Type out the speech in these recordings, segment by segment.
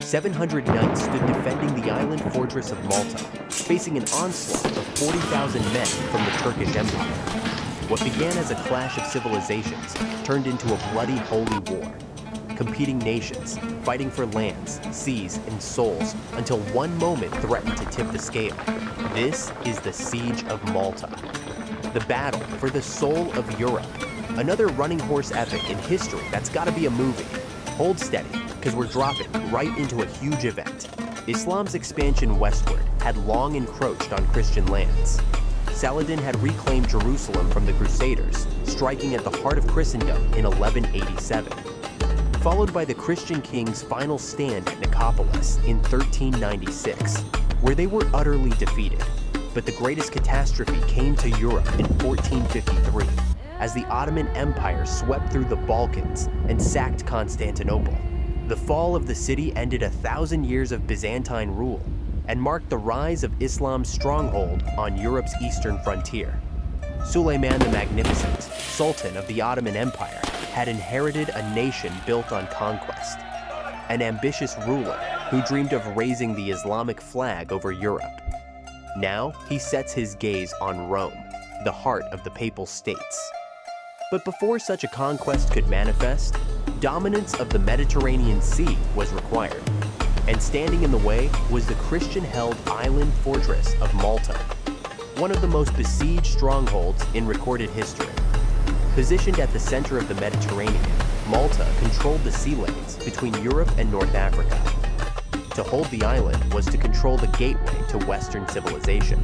700 knights stood defending the island fortress of Malta, facing an onslaught of 40,000 men from the Turkish Empire. What began as a clash of civilizations turned into a bloody holy war. Competing nations, fighting for lands, seas, and souls until one moment threatened to tip the scale. This is the Siege of Malta. The battle for the soul of Europe. Another running horse epic in history that's gotta be a movie. Hold steady, because we're dropping right into a huge event. Islam's expansion westward had long encroached on Christian lands. Saladin had reclaimed Jerusalem from the Crusaders, striking at the heart of Christendom in 1187. Followed by the Christian king's final stand at Nicopolis in 1396, where they were utterly defeated. But the greatest catastrophe came to Europe in 1453, as the Ottoman Empire swept through the Balkans and sacked Constantinople. The fall of the city ended 1,000 years of Byzantine rule and marked the rise of Islam's stronghold on Europe's eastern frontier. Suleiman the Magnificent, Sultan of the Ottoman Empire, had inherited a nation built on conquest, an ambitious ruler who dreamed of raising the Islamic flag over Europe. Now he sets his gaze on Rome, the heart of the Papal States. But before such a conquest could manifest, dominance of the Mediterranean Sea was required, and standing in the way was the Christian-held island fortress of Malta, one of the most besieged strongholds in recorded history. Positioned at the center of the Mediterranean, Malta controlled the sea lanes between Europe and North Africa. To hold the island was to control the gateway to Western civilization.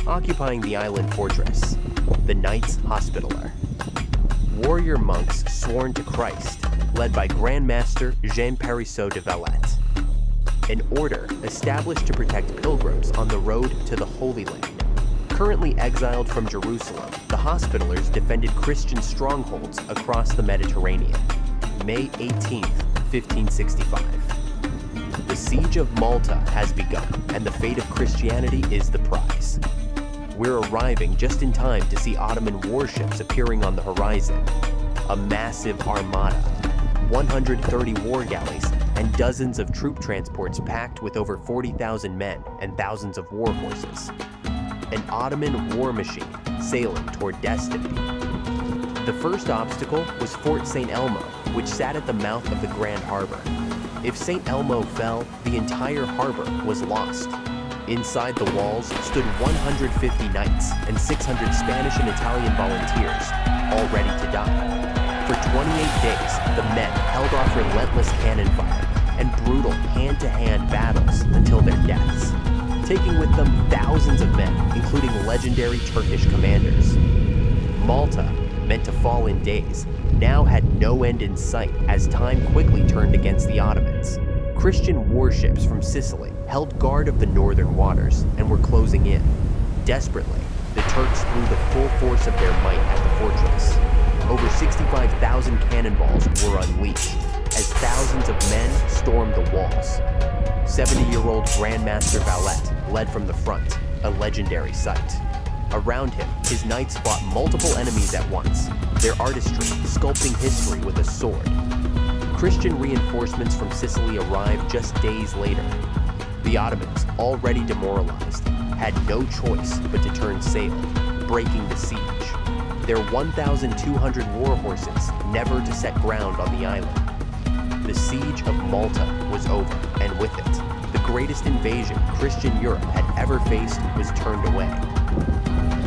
Occupying the island fortress, the Knights Hospitaller. Warrior monks sworn to Christ, led by Grand Master Jean Parisot de Valette. An order established to protect pilgrims on the road to the Holy Land. Currently exiled from Jerusalem, the Hospitallers defended Christian strongholds across the Mediterranean. May 18, 1565. The Siege of Malta has begun, and the fate of Christianity is the prize. We're arriving just in time to see Ottoman warships appearing on the horizon. A massive armada, 130 war galleys, and dozens of troop transports packed with over 40,000 men and thousands of war horses. An Ottoman war machine sailing toward destiny. The first obstacle was Fort St. Elmo, which sat at the mouth of the Grand Harbor. If St. Elmo fell, the entire harbor was lost. Inside the walls stood 150 knights and 600 Spanish and Italian volunteers, all ready to die. For 28 days, the men held off relentless cannon fire and brutal hand-to-hand battles until their deaths, taking with them thousands of men, including legendary Turkish commanders. Malta, meant to fall in days, now had no end in sight as time quickly turned against the Ottomans. Christian warships from Sicily held guard of the northern waters and were closing in. Desperately, the Turks threw the full force of their might at the fortress. Over 65,000 cannonballs were unleashed as thousands of men stormed the walls. 70-year-old Grandmaster Valette led from the front, a legendary sight. Around him, his knights fought multiple enemies at once, their artistry sculpting history with a sword. Christian reinforcements from Sicily arrived just days later. The Ottomans, already demoralized, had no choice but to turn sail, breaking the siege. Their 1,200 war horses never to set ground on the island. The Siege of Malta was over, and with it, the greatest invasion Christian Europe had ever faced was turned away.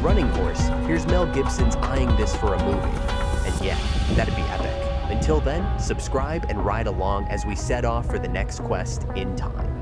Running Horse, here's Mel Gibson's eyeing this for a movie. And yeah, that'd be epic. Until then, subscribe and ride along as we set off for the next quest in time.